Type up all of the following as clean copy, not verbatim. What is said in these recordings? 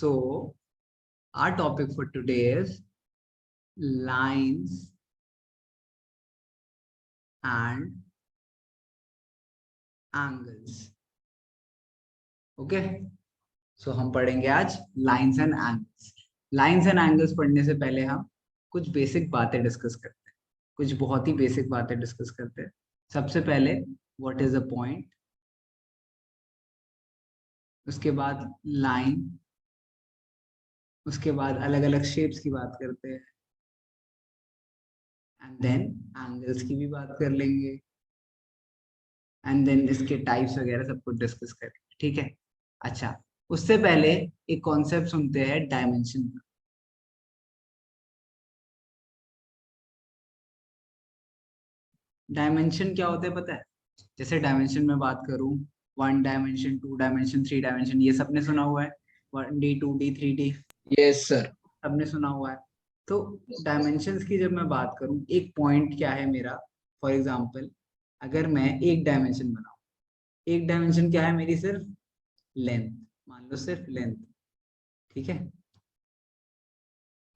So our topic for today is lines and angles. Okay, so हम पढ़ेंगे आज lines and angles. Lines and angles पढ़ने से पहले हम कुछ बेसिक बातें डिस्कस करते हैं. कुछ बहुत ही बेसिक बातें डिस्कस करते हैं. सबसे पहले व्हाट इज अ पॉइंट, उसके बाद लाइन, उसके बाद अलग अलग शेप्स की बात करते हैं, एंड देन एंगल्स की भी बात कर लेंगे, एंड देन इसके टाइप्स वगैरह सब कुछ डिस्कस करेंगे. ठीक है. अच्छा, उससे पहले एक कॉन्सेप्ट सुनते हैं डायमेंशन का. डायमेंशन क्या होता है पता है? जैसे डायमेंशन में बात करूं, 1 डायमेंशन, 2 डायमेंशन, 3 डायमेंशन, ये सबने सुना हुआ है. 1D, 2D, 3D, yes sir. सबने सुना हुआ है. तो डायमेंशंस की जब मैं बात करूं, एक पॉइंट क्या है मेरा. फॉर एग्जांपल, अगर मैं एक डायमेंशन बनाऊं, एक डायमेंशन क्या है मेरी? सिर्फ लेंथ. मान लो सिर्फ लेंथ. ठीक है.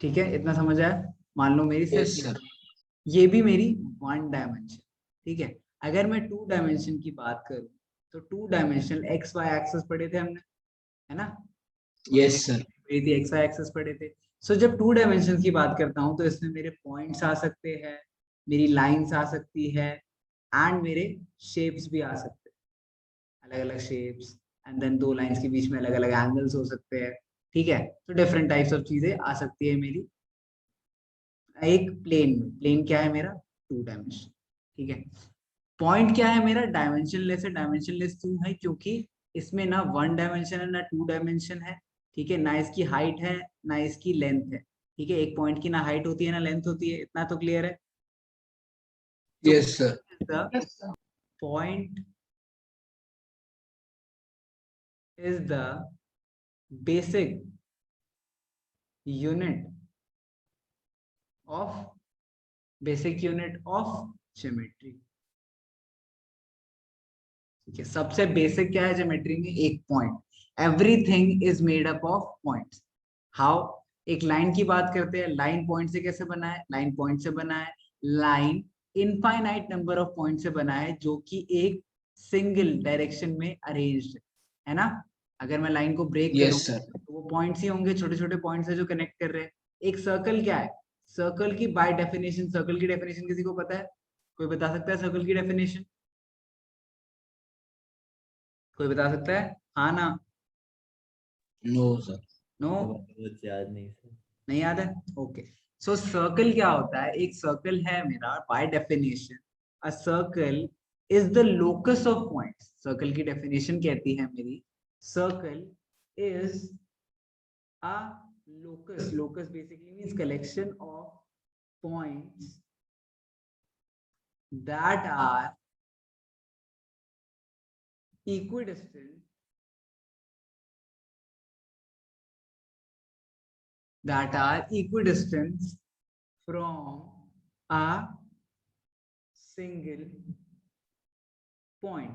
ठीक है, इतना समझ आया? मान लो मेरी सिर्फ यस सर. ये भी मेरी 1 डायमेंशन. ठीक है. अगर मैं 2 डायमेंशन की बात करूं, तो 2 डायमेंशनल एक्स वाई एक्सेस पढ़े थे हमने, है ना? Yes sir. पढ़ी थी, एक्स वाई एक्सेस पढ़े थे. सो जब 2 डायमेंशन की बात करता हूं तो इसमें मेरे पॉइंट्स आ सकते हैं, मेरी लाइंस आ सकती है, एंड मेरे शेप्स भी आ सकते हैं, अलग अलग शेप्स. एंड देन 2 लाइंस के बीच में अलग अलग एंगल्स हो सकते हैं. ठीक है. तो डिफरेंट टाइप्स ऑफ चीजें आ सकती है मेरी एक प्लेन में. प्लेन क्या है मेरा? 2 डायमेंशन. ठीक है. पॉइंट क्या है मेरा? डायमेंशनलेस है. डायमेंशनलेस क्यों है? क्योंकि इसमें ना 1 डायमेंशन है ना 2 डायमेंशन है. ठीक है. ना इसकी हाइट है ना इसकी लेंथ है. ठीक है. एक पॉइंट की ना हाइट होती है ना लेंथ होती है. इतना तो क्लियर है. Yes sir. Point is the basic unit of geometry. ठीक है. सबसे बेसिक क्या है ज्योमेट्री में? एक point. Everything is made up of points. How? एक लाइन की बात करते हैं. लाइन पॉइंट से कैसे बना है? लाइन पॉइंट से बना है. Line infinite number of point से बना है, जो कि एक सिंगल डायरेक्शन में अरेंज्ड है ना. अगर मैं लाइन को ब्रेक करूं यस सर. तो वो पॉइंट्स ही होंगे, छोटे छोटे पॉइंट्स है जो कनेक्ट कर रहे हैं. एक सर्कल क्या है? सर्कल की बाय डेफिनेशन, सर्कल की डेफिनेशन किसी को पता है? कोई बता सकता है सर्कल की डेफिनेशन? कोई बता सकता है? हाँ ना? No sir. नो? याद नहीं सर. नहीं याद है? ओके. सो सर्कल क्या होता है? एक सर्कल है मेरा, by definition a circle is the locus of points. Circle की डेफिनेशन कहती है मेरी, circle is a locus. Locus basically means collection of points that are equidistant from a single point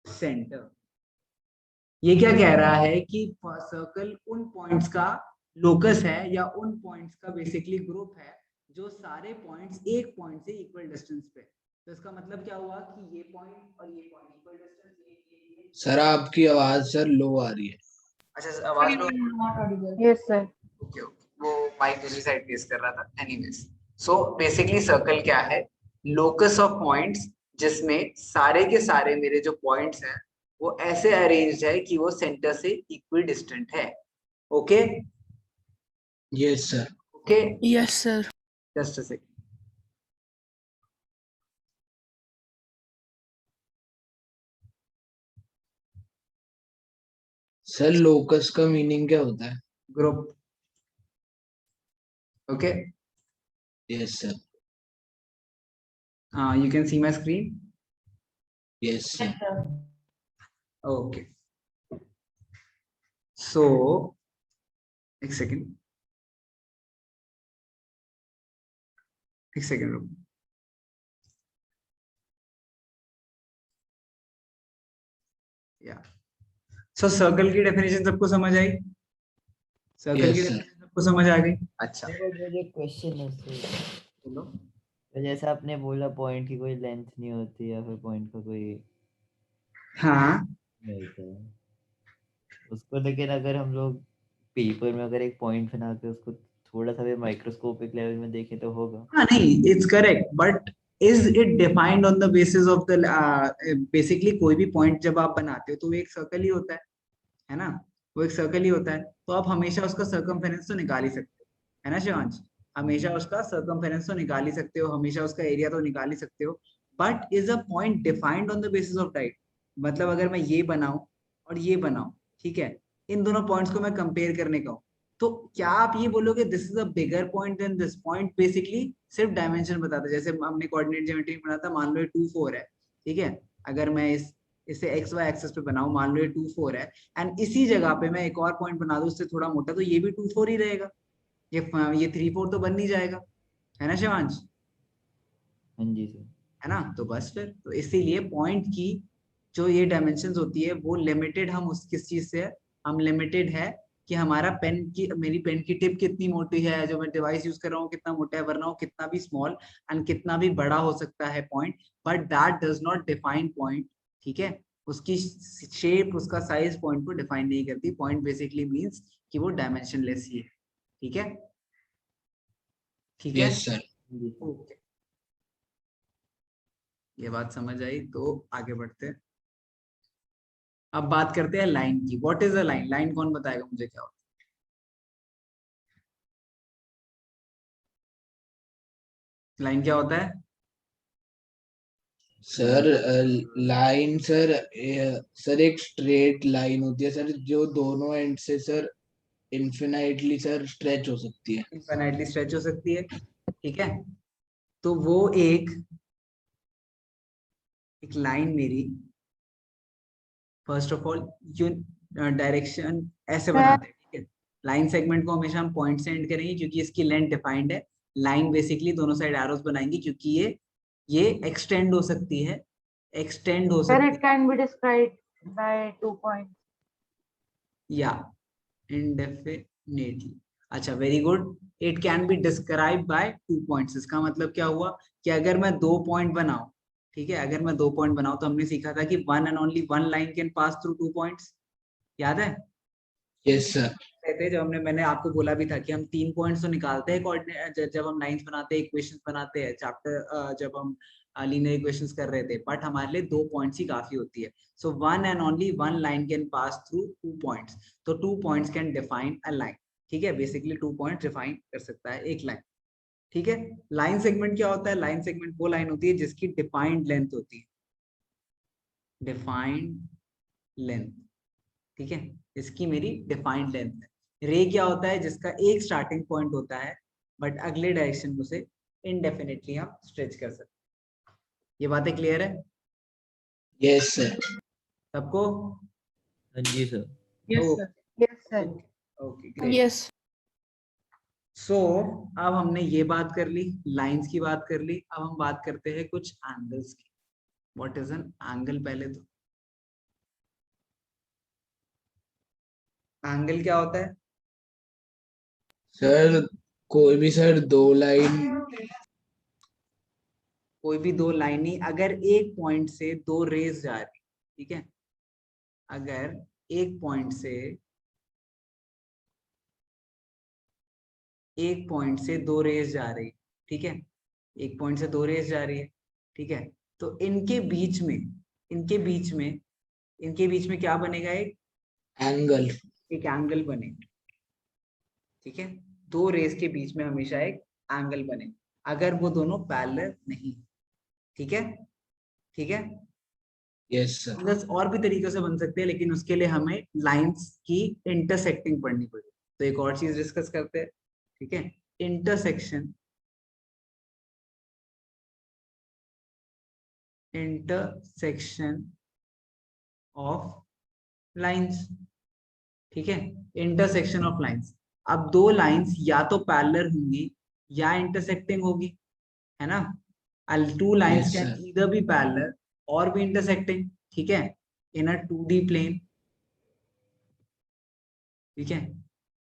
center. ये क्या कह रहा है कि सर्कल उन पॉइंट्स का लोकस है या उन पॉइंट्स का बेसिकली ग्रुप है जो सारे पॉइंट्स एक पॉइंट से इक्वल डिस्टेंस पे. तो इसका मतलब क्या हुआ कि ये पॉइंट और ये पॉइंट इक्वल डिस्टेंस. ये सर आपकी आवाज सर लो आ रही है. अच्छा, आवाज low. Yes sir. Okay okay, वो माइक दूसरी साइड फेस कर रहा था. एनीवेज, सो बेसिकली सर्कल क्या है? लोकस ऑफ पॉइंट्स, जिसमें सारे के सारे मेरे जो पॉइंट्स हैं वो ऐसे अरेंज्ड है कि वो सेंटर से इक्वल डिस्टेंट है. Okay yes sir. Okay. Yes sir. Just a second. Sir locus का मीनिंग क्या होता है? Group. Okay. Yes sir. You can see my screen. Yes sir. Okay. So एक सेकंड, एक सेकंड रुक. या सो सर्कल की डेफिनेशन सबको समझ आई? सर्कल की Yes, sir. डेफिनेशन सबको समझ आ गई? अच्छा देखो मुझे क्वेश्चन है सर, बोलो। तो जैसा आपने बोला पॉइंट की कोई लेंथ नहीं होती या फिर पॉइंट का कोई हाँ नहीं होता है उसको, लेकिन अगर हम लोग पेपर में अगर एक पॉइंट बना के उसको थोड़ा सा भी माइक्रोस्कोपिक लेवल में देखें तो होगा। हाँ नहीं, it's correct, but is it defined on the basis of the, basically कोई भी पॉइंट जब आप बनाते हो तो वो एक सर्कल ही होता है ना? वो एक सर्कल ही होता है, तो आप हमेशा उसका सर्कमफेरेंस तो निकाल ही सकते हो, है ना शिवांश? हमेशा उसका सर्कमफेरेंस तो निकाल ही सकते हो, हमेशा उसका एरिया तो निकाल ही सकते हो। But is a point defined on the basis of diet? मतलब अगर मैं ये बनाऊं और ये बनाऊं, ठीक है, इन दोनों पॉइंट्स को मैं कंपेयर करने का हूं, तो क्या आप ये बोलोगे this is a bigger point than this point? Basically सिर्फ डायमेंशन बताता है। जैसे हमने कोऑर्डिनेट ज्योमेट्री में बना था, मान लो ये 2 4 है, ठीक है, अगर मैं इसे एक्स वाई एक्सिस पे बनाऊं, मान लो ये 2 4 है, एंड इसी जगह पे मैं एक और पॉइंट बना दूं उससे थोड़ा मोटा, तो ये भी 2 4 ही रहेगा, ये 3 4 तो बन नहीं जाएगा, है ना शिवांश? हाँ जी सर। है ना? तो बस फिर तो इसीलिए पॉइंट की जो ये डायमेंशंस होती है वो लिमिटेड, हम उस किस चीज से है, हम लिमिटेड है कि हमारा पेन की, मेरी पेन की टिप कितनी मोटी है, जो मैं डिवाइस यूज कर रहा हूँ कितना मोटा है, वरना वो कितना भी स्मॉल एंड कितना भी बड़ा हो सकता है point, but that does not define point. ठीक है, उसकी शेप, उसका साइज पॉइंट को डिफाइन नहीं करती। पॉइंट बेसिकली मींस कि वो डायमेंशनलेस ही है। ठीक है, ठीक है, Yes, sir. हाँ जी सर। ओके, ये बात समझ आई तो आगे बढ़ते हैं। अब बात करते हैं लाइन की। What is a line? Line कौन बताएगा मुझे क्या होता है? लाइन क्या होता है? सर लाइन सर, सर एक स्ट्रेट लाइन होती है सर, जो दोनों एंड से सर इन्फिनाइटली सर स्ट्रेच हो सकती है। इनफाइनाइटली स्ट्रेच हो सकती है, ठीक है, तो वो एक लाइन मेरी, first of all you direction ऐसे बनाते हैं, ठीक है, लाइन सेगमेंट को हमेशा हम पॉइंट से एंड करेंगे क्योंकि इसकी लेंथ डिफाइंड है। लाइन बेसिकली दोनों साइड एरोस बनाएंगे क्योंकि ये एक्सटेंड हो सकती है, एक्सटेंड हो Sir, सकती it can be described by 2 points. है या indefinitely। अच्छा, very good. It can be describe by 2 points. इसका मतलब क्या हुआ कि अगर मैं 2 पॉइंट बनाऊं, ठीक है, अगर मैं 2 पॉइंट बनाऊं तो हमने सीखा था कि one and only one line can pass through 2 points, याद है? Yes sir. कहते जब मैंने आपको बोला भी था कि हम 3 पॉइंट्स तो निकालते हैं कोऑर्डिनेट, जब हम लाइंस बनाते हैं, इक्वेशंस बनाते हैं, चैप्टर जब हम लीनियर इक्वेशंस कर रहे थे, बट हमारे लिए 2 पॉइंट्स ही काफी होती है। So one and only one line can pass through 2 points, तो 2 points can define a line. ठीक है, बेसिकली 2 पॉइंट डिफाइन कर सकता है एक लाइन। ठीक है, लाइन सेगमेंट क्या होता है? लाइन सेगमेंट वो लाइन होती है जिसकी डिफाइंड लेंथ होती है, डिफाइंड लेंथ। ठीक है, इसकी मेरी डिफाइंड लेंथ है। रे क्या होता है? जिसका एक स्टार्टिंग पॉइंट होता है बट अगले डायरेक्शन में उसे इनडेफिनेटली हम स्ट्रेच कर सकते हैं। ये बातें क्लियर है यस सर। सबको? हाँ जी sir. Yes, okay sir. Yes, sir. Okay great. Yes. So अब हमने ये बात कर ली, लाइंस की बात कर ली, अब हम बात करते हैं कुछ एंगल्स की। What is an angle? पहले तो एंगल क्या होता है? सर कोई भी सर दो लाइन। कोई भी दो लाइनें अगर एक पॉइंट से दो रेज जा रही, ठीक है, अगर एक पॉइंट से दो रेज जा रही, ठीक है, एक पॉइंट से दो रेज जा रही है, ठीक है, तो इनके बीच में क्या बनेगा? एंगल। एक एंगल बनेगा, ठीक है, दो रेज के बीच में हमेशा एक एंगल बनेगा अगर वो दोनों पैरेलल नहीं। ठीक है, ठीक है, यस सर। एंगल्स और भी तरीकों से बन सकते हैं लेकिन उसके लिए हमें लाइंस की इंटरसेक्टिंग पढ़नी पड़ेगी। तो एक और चीज डिस्कस करते हैं, ठीक है, इंटरसेक्शन ऑफ लाइंस। ठीक है, इंटरसेक्शन ऑफ लाइंस। अब दो लाइंस या तो पैरेलल होंगी या इंटरसेक्टिंग होगी, है ना? Two lines yes can sir. Either be parallel और भी इंटरसेक्टिंग, ठीक है, इन अ 2D प्लेन। ठीक है,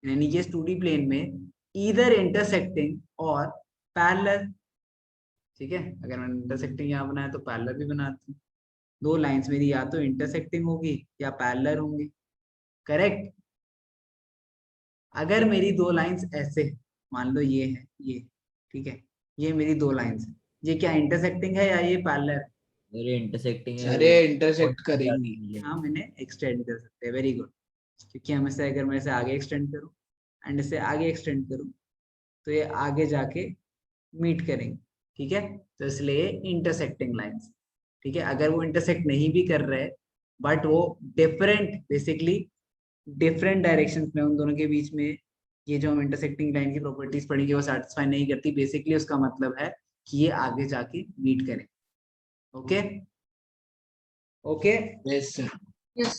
in any case 2D plane में ईदर इंटरसेक्टिंग और पैरेलल, ठीक है, अगर मैंने इंटरसेक्टिंग यहाँ बनाया तो पैरेलल भी बनाती हूँ, दो लाइंस मेरी या तो इंटरसेक्टिंग होगी या पैरेलल होंगी, करेक्ट। अगर मेरी दो लाइंस ऐसे, मान लो ये है ये, ठीक है, ये मेरी दो लाइंस है, ये क्या इंटरसेक्टिंग है या ये पैरेलल है? अरे इंटरसेक्टिंग है, सर ये इंटरसेक्ट करेंगी। हाँ, मैंने एक्सटेंड कर सकते हैं, वेरी गुड, क्योंकि हम इसे, अगर मैं इसे आगे एक्सटेंड करूँ एंड इसे आगे एक्सटेंड करूँ तो ये आगे जाके मीट करेंगे, ठीक है, तो इसलिए इंटरसेक्टिंग लाइंस, ठीक है। अगर वो इंटरसेक्ट नहीं भी कर रहे बट वो डिफरेंट, बेसिकली डिफरेंट डायरेक्शंस में उन दोनों के बीच में ये जो हम इंटरसेक्टिंग लाइन की प्रॉपर्टीज पढ़ेंगे वो सेटिस्फाई नहीं करती, बेसिकली उसका मतलब है कि ये आगे जाके मीट करें। Okay okay, yes sir. Yes.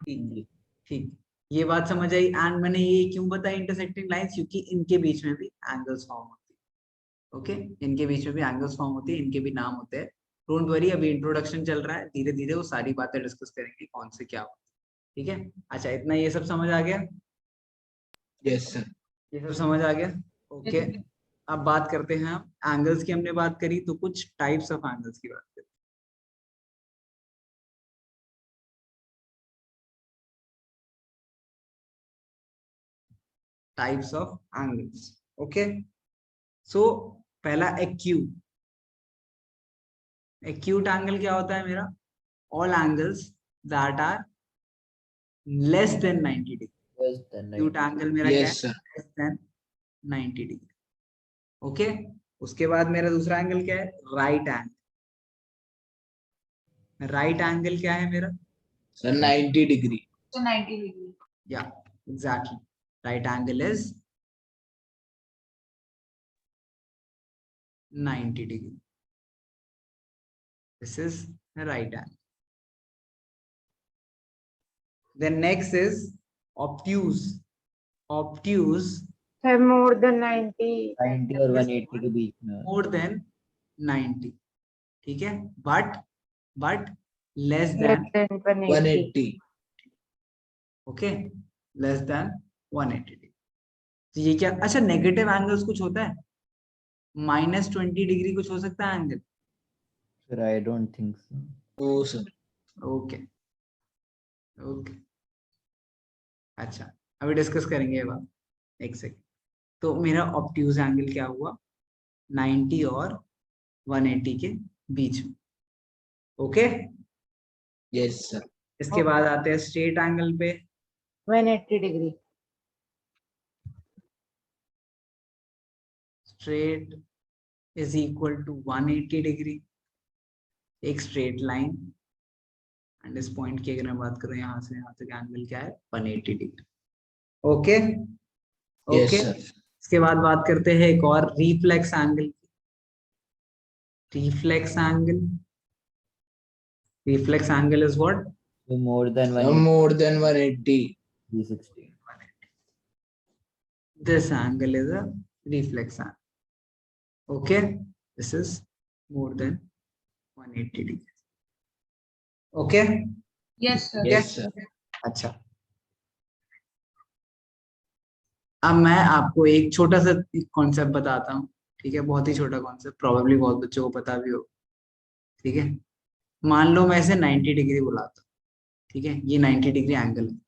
ठीक ठीक, ये बात समझ आई। एंड मैंने ये क्यों बताया इंटरसेक्टिंग लाइंस, क्योंकि इनके बीच में भी एंगल्स फॉर्म होती है। ओके, इनके बीच में भी एंगल्स फॉर्म होती है, इनके भी नाम होते हैं। डोंट वरी, अभी इंट्रोडक्शन चल रहा है, धीरे धीरे वो सारी बातें डिस्कस करेंगे कौन से क्या होता है, ठीक है। अच्छा, इतना ये सब समझ आ गया, यस सर। ये सब समझ आ गया, ओके। अब बात करते हैं हम एंगल्स की, हमने बात करी तो कुछ टाइप्स ऑफ एंगल्स की बात करते हैं। Types of angles, okay. So पहला एक्यूट, एक्यूट एंगल क्या होता है मेरा, all angles that are less than 90 degree. Acute angle मेरा क्या है, yes sir. Less than 90 degree, okay. उसके बाद मेरा दूसरा एंगल क्या है, राइट एंगल। राइट एंगल क्या है मेरा, सर 90 डिग्री। So 90 degree. या exactly, right angle is 90 degree, this is right angle. Then next is obtuse. Obtuse So more than 90. 90 और 180 के बीच में। more than 90, ठीक है, but less Less than, than 180. 180। okay, less than 180 degree. तो ये क्या, अच्छा नेगेटिव एंगल्स कुछ होता है, -20 डिग्री कुछ हो सकता है angle, sir I don't think so. Oh sir. Okay okay, अच्छा अभी डिस्कस करेंगे ये बात, एक सेकंड। तो मेरा ऑब्ट्यूज एंगल क्या हुआ, 90 और 180 के बीच में, ओके। Yes sir. इसके बाद आते हैं स्ट्रेट एंगल पे, 180 degree. Straight is equal to 180 degree, एक स्ट्रेट लाइन, एंड इस पॉइंट की अगर मैं बात करूं यहाँ से यहाँ तक एंगल क्या है, 180 degree, okay yes okay. Sir. इसके बाद बात करते हैं एक और reflex angle, reflex angle, reflex angle is what, So more than More than 180। 360. this angle is a reflex angle, okay, this is more than 180 degree, okay, Yes, sir. Yes sir. अच्छा। अब मैं आपको एक छोटा सा कॉन्सेप्ट बताता हूँ, ठीक है, बहुत ही छोटा कॉन्सेप्ट, प्रोबेबली बहुत बच्चों को पता भी हो, ठीक है। मान लो मैं इसे 90 डिग्री बुलाता हूँ, ठीक है, ये 90 डिग्री एंगल है।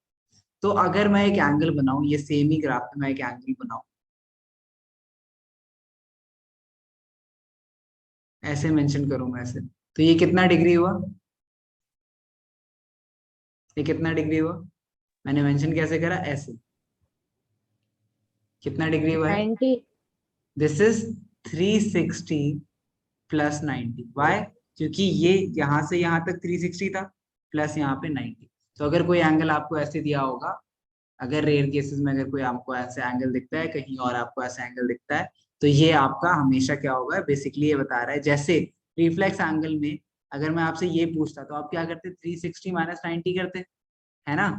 तो अगर मैं एक एंगल बनाऊं, ये सेम ही ग्राफ में मैं एक एंगल बनाऊं, ऐसे मेंशन करूं मैं ऐसे, तो ये कितना डिग्री हुआ, ये कितना डिग्री हुआ, मैंने मेंशन कैसे करा, ऐसे, कितना डिग्री हुआ है, 90. दिस इज 360 प्लस 90, वाई, क्योंकि ये यहाँ से यहाँ तक 360 था प्लस यहाँ पे 90। तो अगर कोई एंगल आपको ऐसे दिया होगा, अगर रेयर केसेस में अगर कोई आपको ऐसे एंगल दिखता है, कहीं और आपको ऐसा एंगल दिखता है, तो ये आपका हमेशा क्या होगा, बेसिकली ये बता रहा है, जैसे रिफ्लेक्स एंगल में अगर मैं आपसे ये पूछता तो आप क्या करते, 360 माइनस 90 करते, है ना।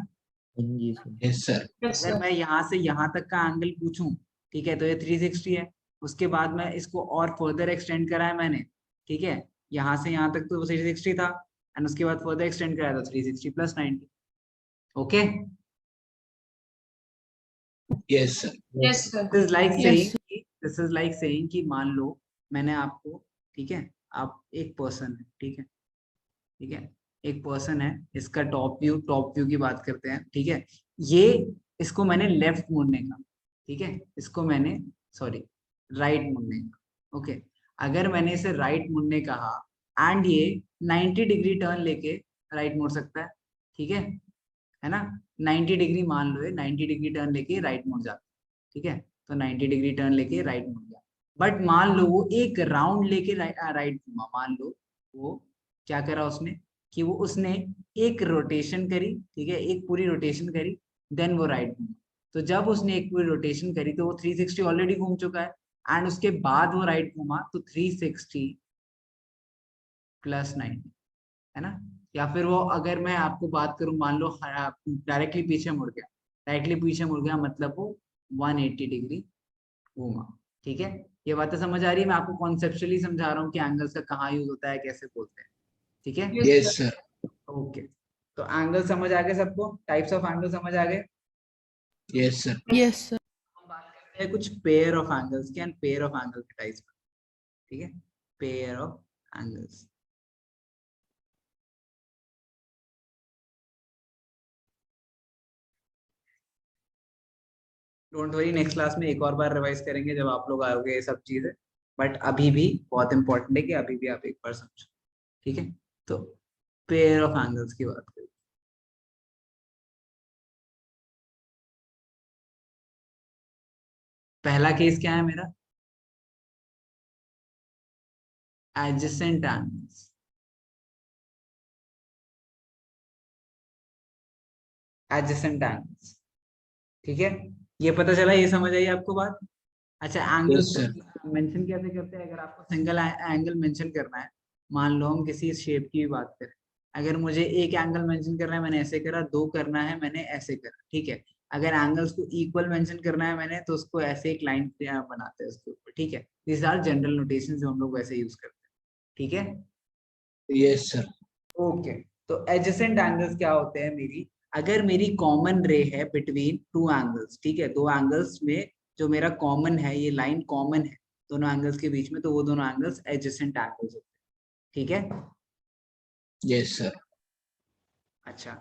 जी सर। Yes sir. Yes, अगर sir. मैं यहाँ से यहाँ तक का एंगल पूछूं, ठीक है, तो ये 360 है, उसके बाद मैं इसको और फर्दर एक्सटेंड करा है मैंने, ठीक है, यहाँ से यहाँ तक तो 360 था, एंड उसके बाद फर्दर एक्सटेंड कराया तो 360 plus 90, okay. Yes, sir. Yes, sir. This is like saying कि मान लो मैंने आपको, ठीक है, आप एक पर्सन है, ठीक है, ठीक है, एक पर्सन है, इसका टॉप व्यू की बात करते हैं, ठीक है, ये इसको मैंने लेफ्ट मुड़ने का, ठीक है, इसको मैंने सॉरी राइट मुड़ने का, ओके, अगर मैंने इसे राइट मुड़ने कहा एंड ये 90 डिग्री टर्न लेके राइट मुड़ सकता है, ठीक है ना, 90 डिग्री मान लो, 90 डिग्री टर्न लेके राइट मुड़ जाता है, ठीक है, तो 90 डिग्री टर्न लेके राइट मुड़ गया, बट मान लो वो एक राउंड लेके राइट घूमा, मान लो वो क्या करा उसने कि वो उसने एक रोटेशन करी, ठीक है, एक पूरी रोटेशन करी, देन वो राइट घूमा, तो जब उसने एक पूरी रोटेशन करी तो वो 360 ऑलरेडी घूम चुका है, एंड उसके बाद वो राइट घूमा तो 360 प्लस 90, है ना, या फिर वो अगर मैं आपको बात करूं, मान लो डायरेक्टली पीछे मुड़ गया, डायरेक्टली पीछे मुड़ गया मतलब वो 180 डिग्री घूमा, ठीक है, ये बातें समझ आ रही है, मैं आपको कॉन्सेप्चुअली समझा रहा हूँ कि एंगल्स का कहाँ यूज होता है, कैसे बोलते हैं, ठीक है, Yes, sir. ओके, तो एंगल समझ आ गए सबको, टाइप्स ऑफ एंगल समझ आ गए, Yes, sir. Yes, sir. हम बात करते हैं कुछ पेयर ऑफ एंगल्स के एंड पेयर ऑफ एंगल के टाइप्स, ठीक है, pair of angles, don't worry, next class में एक और बार रिवाइज करेंगे जब आप लोग आओगे ये सब चीजें, बट अभी भी बहुत इंपॉर्टेंट है कि अभी भी आप एक बार समझो, ठीक है, तो पेयर ऑफ एंगल्स की बात करें, पहला केस क्या है मेरा, एडजेसेंट एंगल्स, एडजेसेंट एंगल्स, ठीक है, ये पता चला, ये समझ आई आपको बात, अच्छा एंगल्स Yes, sir. मेंशन कैसे करते हैं, अगर आपको सिंगल एंगल मेंशन करना है, मान लो हम किसी शेप की भी बात करें, अगर मुझे एक एंगल मेंशन करना है मैंने ऐसे करा, दो करना है मैंने ऐसे करा, ठीक है, अगर एंगल्स को इक्वल मेंशन करना है मैंने तो उसको ऐसे एक लाइन बनाते हैं उसके ऊपर, ठीक है, दिस आर जनरल नोटेशन जो हम लोग वैसे यूज करते हैं, ठीक है, Yes, sir. ओके, तो एडजेसेंट एंगल्स क्या होते हैं मेरी, अगर मेरी कॉमन रे है बिटवीन टू एंगल्स, ठीक है, दो एंगल्स में जो मेरा कॉमन है, ये लाइन कॉमन है दोनों एंगल्स के बीच में, तो वो दोनों एंगल्स एडजेसेंट एंगल्स होते हैं, ठीक है, Yes, sir. अच्छा,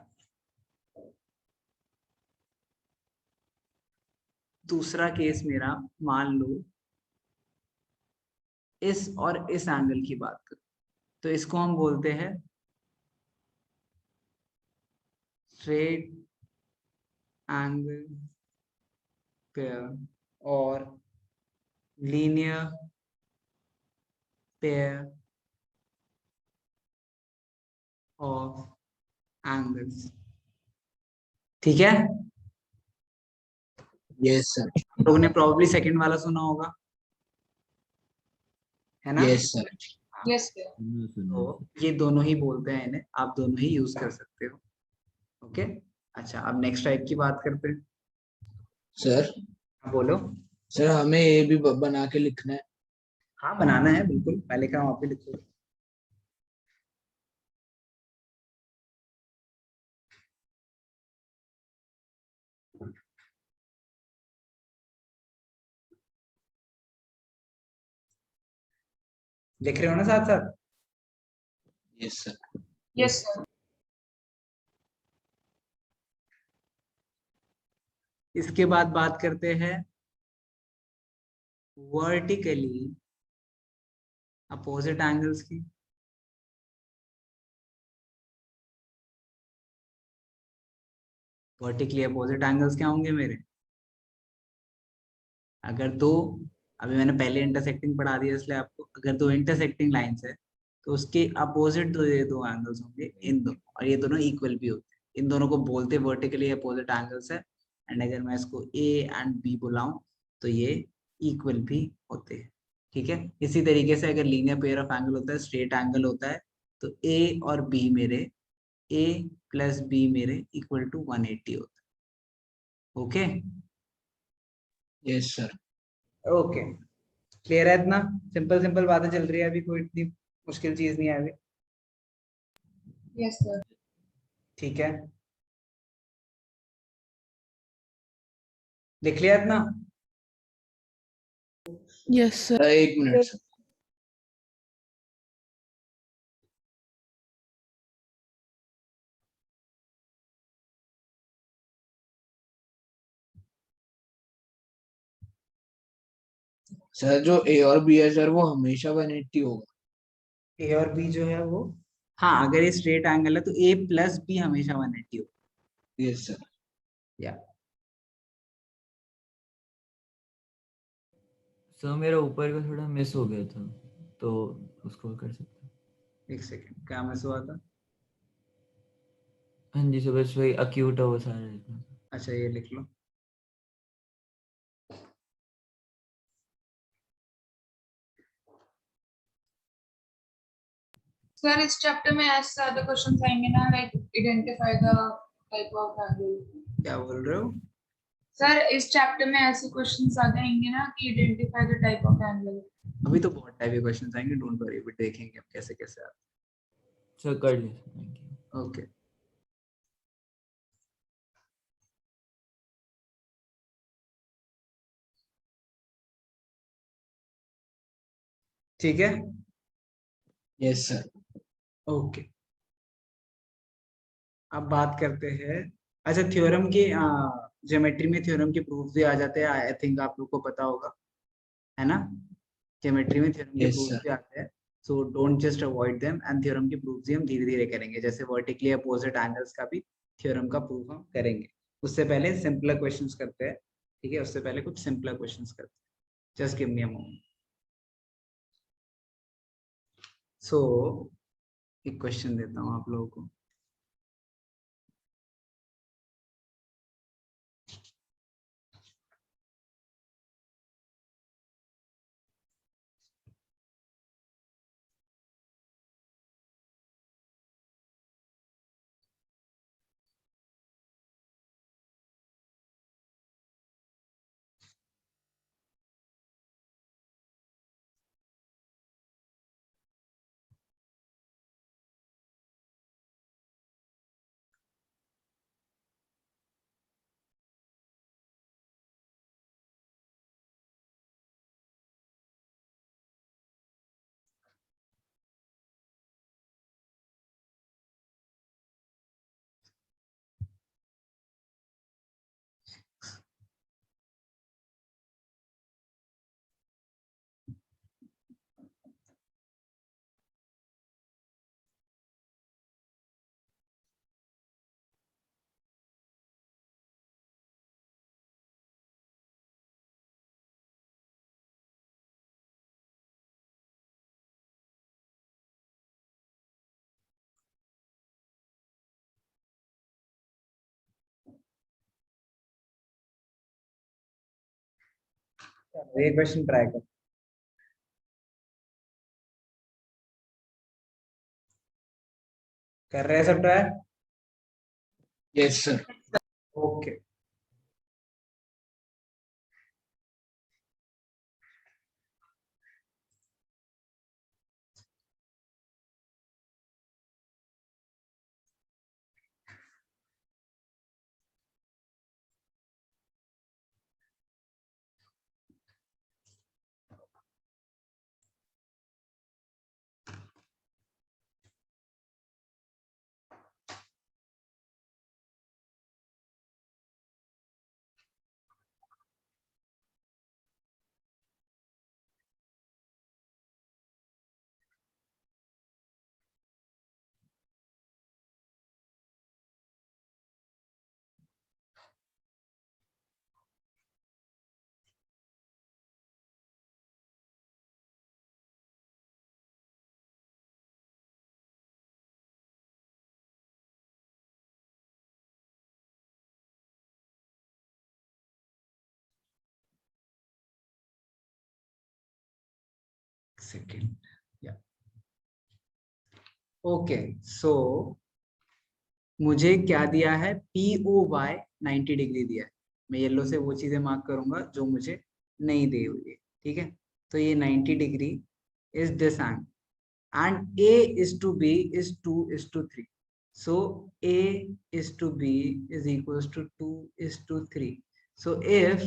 दूसरा केस मेरा, मान लो इस और इस एंगल की बात करूं, तो इसको हम बोलते हैं स्ट्रेट एंगल पेयर और लीनियर पेयर ऑफ एंगल्स, ठीक है, Yes, sir. लोगों ने प्रॉब्ली सेकंड वाला सुना होगा, है ना, Yes, sir. Yes, sir. तो ये दोनों ही बोलते हैं इन्हें, आप दोनों ही यूज कर सकते हो, ओके, अच्छा, अब नेक्स्ट टाइप की बात करते हैं, Sir. बोलो, Sir, हमें ये भी बना के लिखना है. हाँ बनाना है बिल्कुल, पहले का वहाँ पे लिखो, लिख रहे हो ना साथ साथ, Yes, sir. Yes, sir. इसके बाद बात करते हैं वर्टिकली अपोजिट एंगल्स की, वर्टिकली अपोजिट एंगल्स क्या होंगे मेरे, अगर दो, अभी मैंने पहले इंटरसेक्टिंग पढ़ा दिया इसलिए आपको, अगर दो इंटरसेक्टिंग लाइंस है तो उसके अपोजिट दो एंगल्स होंगे इन दोनों, और ये दोनों इक्वल भी होते हैं, इन दोनों को बोलते वर्टिकली अपोजिट एंगल्स है, एंड अगर मैं इसको ए एंड बी बुलाऊं तो ये इक्वल भी होते हैं, ठीक है, इसी तरीके से अगर लीनियर पेयर ऑफ एंगल होता है, स्ट्रेट एंगल होता है, तो ए और बी मेरे, ए प्लस बी मेरे इक्वल टू 180 होता है, okay, Yes, sir. Okay, clear है, इतना सिंपल सिंपल बातें चल रही है अभी, कोई इतनी मुश्किल चीज नहीं है अभी, Yes, sir. ठीक है, लिख लिया इतना? Yes, sir. एक मिनट सर। सर जो ए और बी है सर वो हमेशा 180 होगा। ए और बी जो है वो, हाँ अगर ये स्ट्रेट एंगल है तो ए प्लस बी हमेशा 180 होगा। Yes sir. या सर मेरा ऊपर का थोड़ा मिस हो गया था, तो उसको कर सकते हैं? एक सेकेंड, क्या मिस हुआ था? हाँ जी, सर बस वही अक्यूट हो सारा इतना। अच्छा ये लिख लो। सर इस चैप्टर में ऐसे ज्यादा क्वेश्चंस आएंगे ना, like identify the type of angle. क्या बोल रहे हो? सर इस चैप्टर में ऐसे क्वेश्चंस ज्यादा आएंगे ना कि identify the type of angle. अभी तो बहुत टाइप के क्वेश्चंस आएंगे, डोंट वरी, अभी देखेंगे हम कैसे कैसे आते सर कर लिया, थैंक यू। हैं। ओके ठीक है। Yes sir. ओके अब बात करते हैं। अच्छा थ्योरम की, ज्योमेट्री में थ्योरम के प्रूफ भी आ जाते हैं, आई थिंक आप लोग को पता होगा, है ना? ज्योमेट्री में थ्योरम के यस प्रूफ सर। भी आते हैं, so don't just avoid them, and theorem के प्रूफ भी हम धीरे धीरे करेंगे, जैसे वर्टिकली अपोजिट एंगल्स का भी थ्योरम का प्रूफ हम करेंगे। उससे पहले सिंपलर क्वेश्चंस करते हैं, ठीक है? उससे पहले कुछ सिंपलर क्वेश्चंस करते हैं, just give me a moment. So एक क्वेश्चन देता हूँ आप लोगों को। ये क्वेश्चन ट्राई कर, कर रहे हैं सब try? Yes sir. Okay second, या ओके। सो मुझे क्या दिया है, POY 90 डिग्री दिया है। मैं येलो से वो चीजें मार्क करूंगा जो मुझे नहीं दी हुई है, ठीक है? तो ये 90 degree is this angle, and A is to B is 2:3. So A is to B is equals to 2:3. So if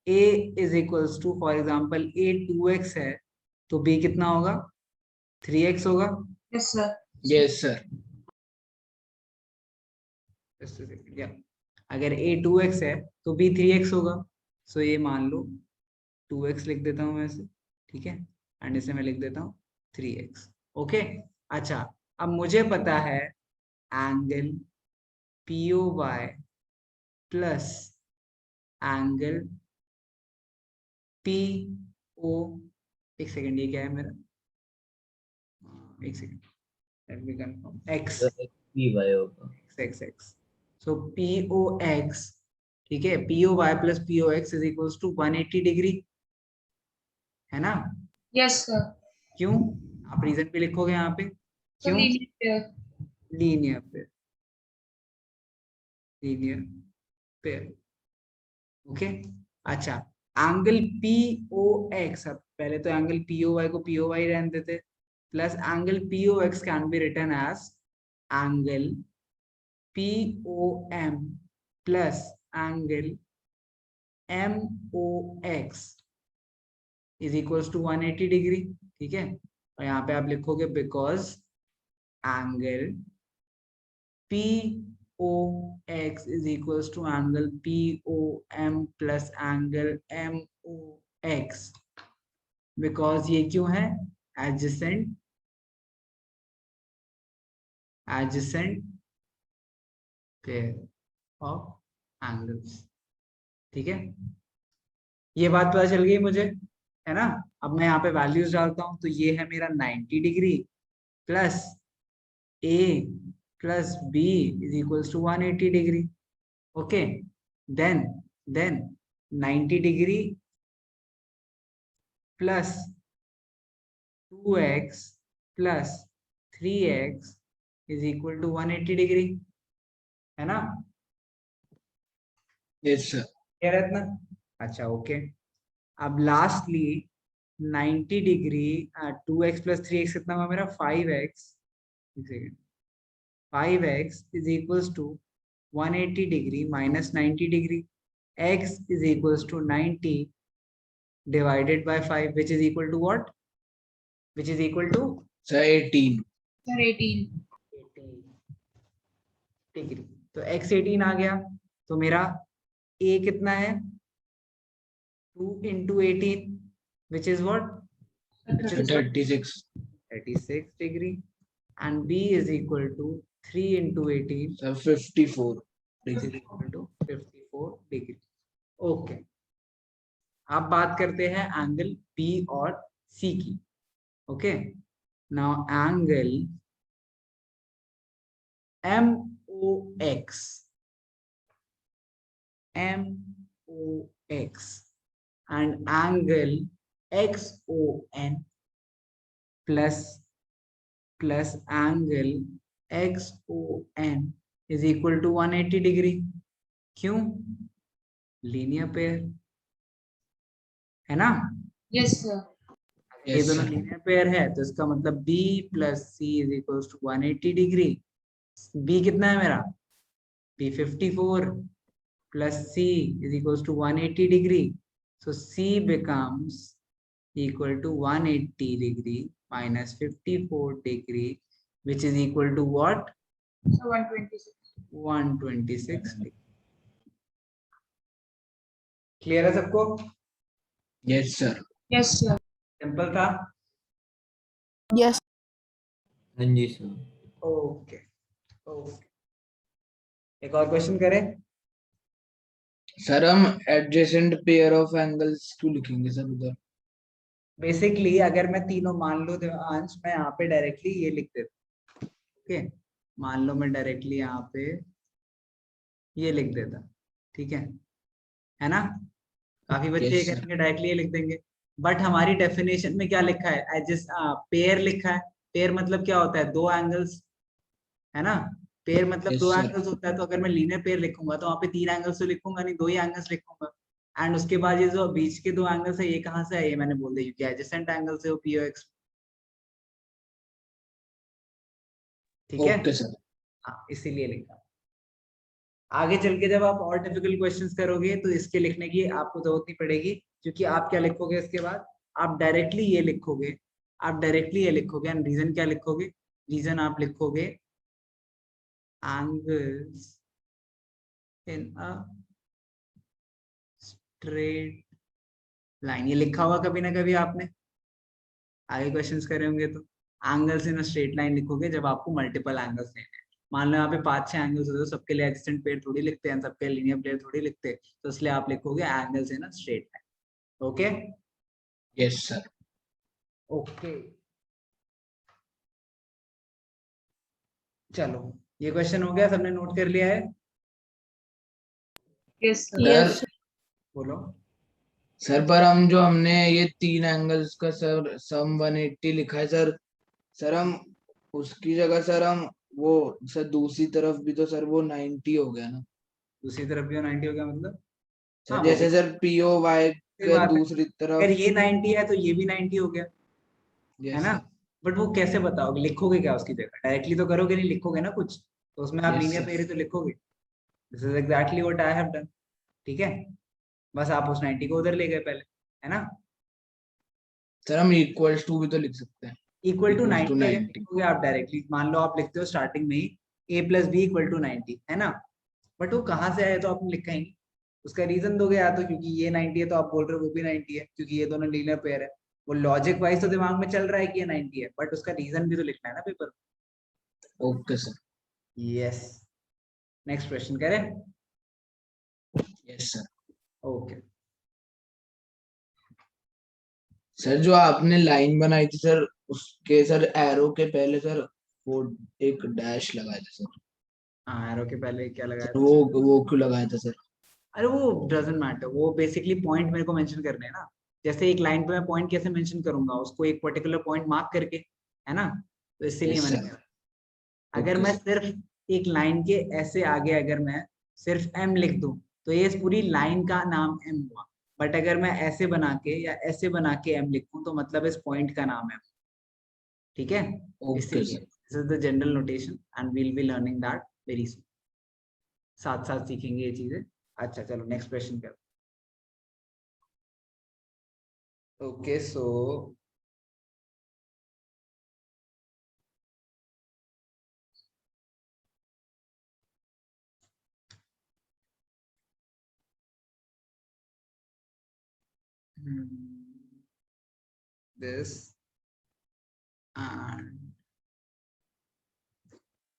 a is equals to for example a 2x है तो b कितना होगा 3x होगा. Yes, sir. Yes sir. Just a second, yeah. अगर a 2x है तो b 3x होगा. सो ये मान लो 2x लिख देता हूँ वैसे, ठीक है, एंड इसे मैं लिख देता हूँ 3x. ओके. अच्छा, अब मुझे पता है angle POY plus angle PO. एक सेकेंड, ये क्या है मेरा, एक second, let me confirm. x P Y होगा. x. सो POX, ठीक है, POY plus POX is equals to 180 degree, है ना. Yes, sir. क्यों, आप रीजन पे लिखोगे यहाँ पे, So क्यों, linear pair. Linear pair, linear pair. Okay. अच्छा, एंगल POX, अब पहले तो एंगल POY को POY रहने देते, plus angle POX can be written as angle POM plus angle MOX is equals to 180 degree. ठीक है, और यहाँ पे आप लिखोगे because angle POX is equals to angle POM plus angle MOX, because ये क्यों है, adjacent pair of angles. ठीक है, ये बात पता चल गई मुझे, है ना. अब मैं यहाँ पे वैल्यूज डालता हूँ, तो ये है मेरा 90 degree plus A plus B is equals to 180 degree. Okay, then 90 degree plus 2x plus 3x is equal to 180 degree, है ना. Yes sir. क्या रहता. अच्छा, ओके. अब lastly 90 degree 2x plus 3x कितना हुआ मेरा 5x. 5x is equals to 180 degree minus 90 degree. X is equals to 90 divided by 5, which is equal to what? Which is equal to sir 18. Sir 18. 18 degree. तो x 18 आ गया, तो मेरा a कितना है 2 into 18, which is what? Which is 36. 36 degree, and b is equal to 3 into 18, sir 54 which is degree. equal to 54 degree. Okay. अब बात करते हैं एंगल P और C की. Okay, now angle MOX and angle XON plus angle XON is equal to 180 degree. क्यों, linear pair, है ना. Yes, sir. ये Yes, दोनों sir. लीनियर पेयर है, तो इसका मतलब B plus C is equals to 180 degree. B कितना है मेरा, B 54 plus C is equals to 180 degree. So C becomes equal to 180 degree minus 54 degree, which is equal to what? So 126. 126 degree. Clear है सबको? Yes sir. Yes, sir. Simple था. Yes. हाँ जी sir. Okay okay, एक और question करें. Sir हम adjacent pair of angles क्यों लिखेंगे सर उधर? बेसिकली अगर मैं तीनों मान लो अंश, मैं यहाँ पे डायरेक्टली ये लिख देता. ओके, मान लो मैं डायरेक्टली यहाँ पे ये लिख देता. ठीक है ना. काफी बच्चे ये Yes, sir. करेंगे डायरेक्टली ये लिख देंगे, बट हमारी डेफिनेशन में क्या लिखा है, एडजस्ट पेयर लिखा है. पेयर मतलब क्या होता है, दो एंगल्स, है ना. पेयर मतलब Yes, दो sir. एंगल्स होता है. तो अगर मैं लीनियर पेयर लिखूंगा तो वहाँ पे 3 एंगल्स तो लिखूंगा नहीं, 2 ही एंगल्स लिखूंगा. एंड उसके बाद ये जो बीच के 2 एंगल्स है, ये कहाँ से है, ये मैंने बोल दिया क्योंकि एडजेसेंट एंगल से वो POX. ठीक है, ओके सर. हाँ, इसीलिए लिखा. आगे चल के जब आप और डिफिकल्ट क्वेश्चंस करोगे तो इसके लिखने की आपको जरूरत नहीं पड़ेगी, क्योंकि आप क्या लिखोगे इसके बाद, आप डायरेक्टली ये लिखोगे, आप डायरेक्टली ये लिखोगे। एंड रीजन क्या लिखोगे, रीजन आप लिखोगे angles in a straight line. ये लिखा हुआ कभी ना कभी आपने, आगे क्वेश्चंस करे होंगे तो। Angles in a straight line लिखोगे जब आपको मल्टीपल एंगल्स लेने हैं। मान लो यहाँ पे 5-6 एंगल्स होते हैं, सबके लिए एडजेसेंट पेयर थोड़ी लिखते हैं, सबके लीनियर पेयर थोड़ी लिखते हैं, तो इसलिए आप लिखोगे angles in a straight line. Okay yes sir. Okay, चलो ये क्वेश्चन हो गया, सबने नोट कर लिया है? Yes, sir. Yes. बोलो। सर पर हमने ये 3 एंगल्स का सर सम 180 लिखा है सर। सर हम उसकी जगह सर हम वो सर दूसरी तरफ भी तो सर वो 90 हो गया ना दूसरी तरफ भी 90 हो गया मतलब? सर। हाँ, जैसे सर POY सही के बात है। दूसरी अगर तरफ। ये 90 है तो ये भी 90 हो गया, है यस ना? सर। बट वो कैसे बताओगे, लिखोगे क्या उसकी जगह? डायरेक्टली तो करोगे नहीं, लिखोगे ना कुछ, तो उसमें आप Yes, लीनियर sir. पेयर ही तो लिखोगे। This is exactly what I have done. ठीक है, बस आप उस 90 को उधर ले गए पहले, है ना? सर हम इक्वल्स टू भी तो लिख सकते हैं। इक्वल टू Equals to 90 अगर 90. लिखोगे आप डायरेक्टली, मान लो आप लिखते हो स्टार्टिंग में ही a+b = 90, है ना? बट वो कहाँ से आया तो आपने लिखा ही नहीं। उसका रीजन दोगे या तो क्योंकि ये 90 है तो आप बोल रहे हो वो भी 90 है क्योंकि ये दोनों लीनियर पेयर है। वो लॉजिक वाइज तो दिमाग में चल रहा है कि ये 90 है, बट उसका रीजन भी तो लिखना है ना paper. Okay sir. Yes, next question करें? Yes sir. ओके, सर जो आपने लाइन बनाई थी सर उसके सर एरो के पहले सर वो एक डैश लगाया था सर। हाँ, एरो के पहले क्या लगाया सर था? वो क्यों लगाया था सर? अरे वो डजंट मैटर, वो बेसिकली पॉइंट मेरे को मेंशन करने हैं ना। जैसे एक लाइन पे मैं पॉइंट कैसे मेंशन करूंगा, उसको एक पर्टिकुलर पॉइंट मार्क करके, है ना? तो इसीलिए यस मैंने सर। कहा, अगर ओके मैं सर। सिर्फ एक लाइन के ऐसे आगे अगर मैं सिर्फ एम लिख दूं तो ये इस पूरी लाइन का नाम एम हुआ। बट अगर मैं ऐसे बना के या ऐसे बना के एम लिखूं तो मतलब इस पॉइंट का नाम है। ठीक है, ओके इसीलिए sir. This is the general notation and we'll be learning that very soon. साथ साथ सीखेंगे ये चीजें। अच्छा चलो नेक्स्ट क्वेश्चन कर। Okay so this and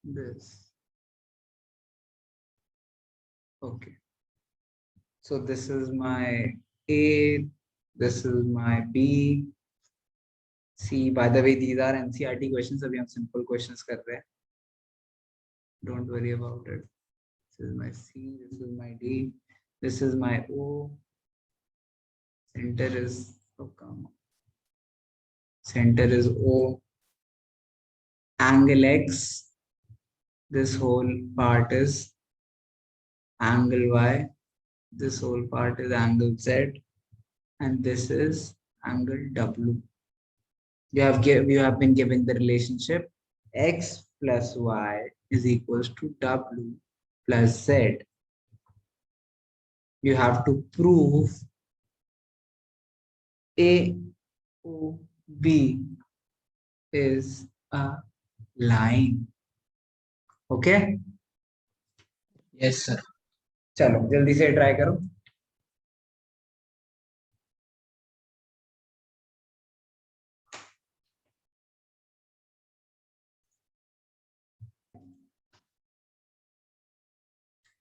this. Okay, so this is my A, this is my B, C. By the way, these are NCERT questions. अभी हम simple questions कर रहे हैं. Don't worry about it. This is my C, this is my D, this is my O. Center is, oh come on. Center is O. Angle X. This whole part is angle Y. This whole part is angle Z. And this is angle W. You have been given the relationship x plus y is equals to w plus z. You have to prove AOB is a line. Okay? Yes sir. चलो जल्दी से try करो।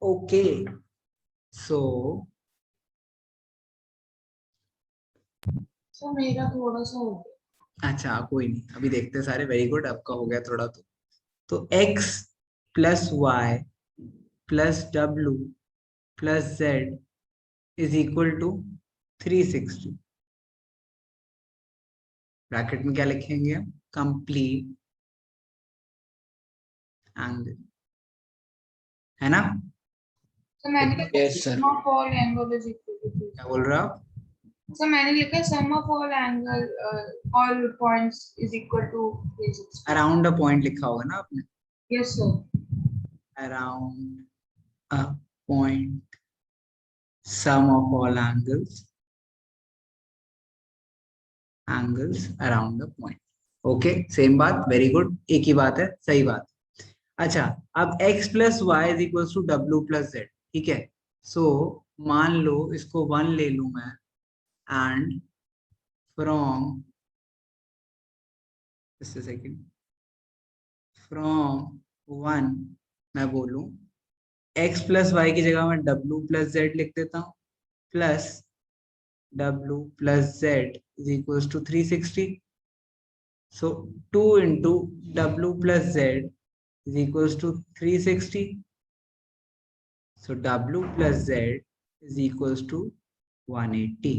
Okay, so मेरा थोड़ा सा हो गया। अच्छा कोई नहीं, अभी देखते हैं सारे। वेरी गुड, आपका हो गया थोड़ा। तो x plus y plus w plus z is equal to 360। Bracket में क्या लिखेंगे हम? कंप्लीट एंगल, है ना? तो मैंने लिखा yes sir. sum of all angle is equal to 360. क्या बोल रहे हो आप? So मैंने लिखा sum of all angle all points is equal to 360. Around a point लिखा होगा ना आपने? Yes sir. अराउंड a point sum of all angles around the point. Okay same बात, वेरी गुड, एक ही बात है, सही बात। अच्छा अब x plus Y is equal to W plus Z, ठीक है। सो मान लो इसको 1 ले लूं मैं and from just a second, from 1 मैं बोलूं x प्लस वाई की जगह मैं w प्लस जेड लिख देता हूं, plus w plus Z is equal to 360. So 2 into w plus z is equals to 360. So w plus z is equals to 180.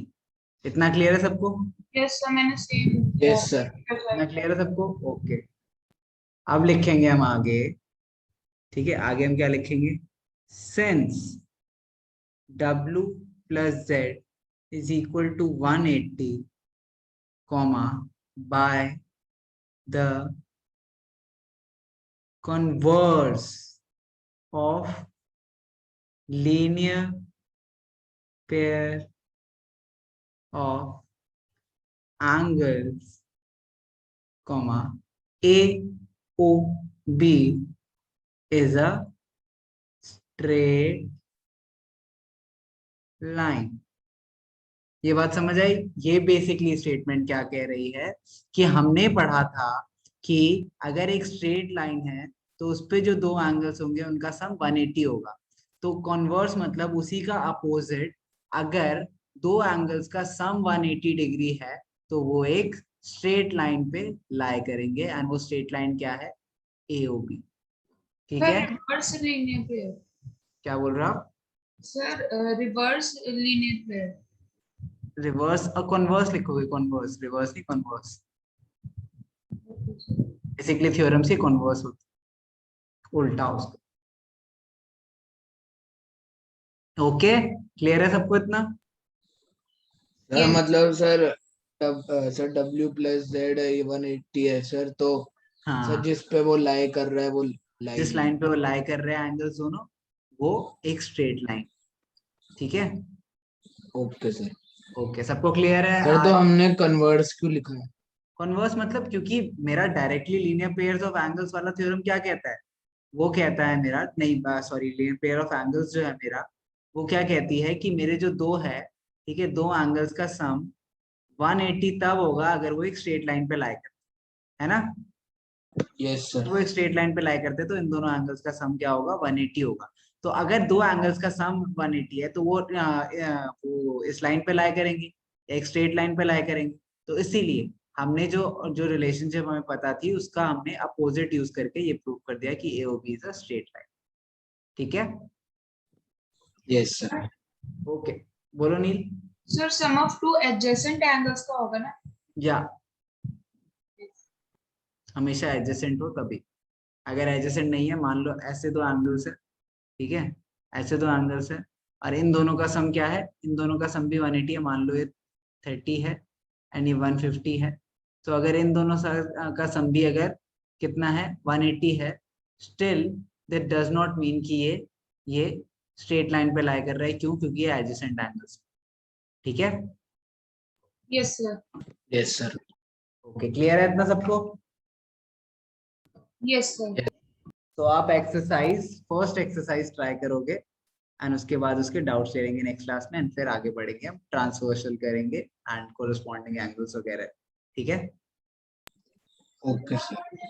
इतना clear है सबको? यस सर, मैंने सेम यस सर। इतना clear है सबको? ओके अब लिखेंगे हम आगे, ठीक है। आगे हम क्या लिखेंगे? Since w plus z is equal to 180, comma by the converse of linear pair of angles, comma AOB is a straight line. ये बात समझ आई? ये बेसिकली स्टेटमेंट क्या कह रही है कि हमने पढ़ा था कि अगर एक स्ट्रेट लाइन है तो उस पे जो दो एंगल्स होंगे उनका सम 180 होगा। तो कॉन्वर्स मतलब उसी का अपोजिट, अगर दो एंगल्स का सम 180 डिग्री है तो वो एक स्ट्रेट लाइन पे लाई करेंगे एंड वो स्ट्रेट लाइन क्या है? AOB, ठीक है। रिवर्स लीनियर पेयर क्या बोल रहा हूँ? Sir, reverse linear pair. Reverse और कॉन्वर्स लिखोगे, कॉन्वर्स, रिवर्स नहीं कॉन्वर्स। बेसिकली थ्योरम से कॉन्वर्स होता है, उल्टा उसका। ओके क्लियर है सबको इतना? सर मतलब sir sir w plus Z 180 है सर, तो हाँ सर जिस पे वो लाई कर रहा है वो जिस लाइन पे वो लाई कर रहे हैं एंगल्स दोनों, वो एक स्ट्रेट लाइन, ठीक है। Okay sir. ओके सबको क्लियर है? सर तो हमने कन्वर्स क्यों लिखा है? कॉन्वर्स मतलब क्योंकि मेरा directly linear pairs of angles वाला थ्योरम क्या कहता है? वो कहता है मेरा, नहीं sorry, linear pair of angles जो है मेरा, वो क्या कहती है कि मेरे जो दो है, ठीक है, दो एंगल्स का सम 180 तब होगा अगर वो एक स्ट्रेट लाइन पे लाई करते, है ना। Yes sir. वो एक स्ट्रेट लाइन पे लाई करते तो इन दोनों एंगल्स का सम क्या होगा? 180 होगा। तो अगर दो एंगल्स का सम 180 है तो वो इस लाइन पे लाई करेंगे, एक स्ट्रेट लाइन पे लाई करेंगे। तो इसीलिए हमने जो जो रिलेशनशिप हमें पता थी उसका हमने अपोजिट यूज करके ये प्रूव कर दिया कि AOB is a straight line, ठीक है। Yes sir. ओके बोलो Neel. Sir sum of two adjacent angles का होगा ना? या हमेशा एडजेसेंट हो तभी। अगर एडजेसेंट नहीं है, मान लो ऐसे दो एंगल्स है, ठीक है, ऐसे दो एंगल्स है और इन दोनों का सम क्या है? इन दोनों का सम भी 180 है। मान लो ये 30 है एंड ये 150 है। तो अगर इन दोनों का सम भी अगर कितना है? 180 है, still that does not mean कि ये स्ट्रेट लाइन पे लाई कर रहा है। क्यों? क्योंकि ये एडजेसेंट एंगल्स, ठीक है। Yes sir. Yes sir. Okay clear है इतना सबको? Yes sir. तो आप एक्सरसाइज, फर्स्ट एक्सरसाइज ट्राई करोगे एंड उसके बाद उसके डाउट्स ले लेंगे नेक्स्ट क्लास में एंड फिर आगे बढ़ेंगे, हम ट्रांसवर्सल करेंगे एंड कोरस्पॉन्डिंग एंगल्स वगैरह, ठीक है। Okay sir.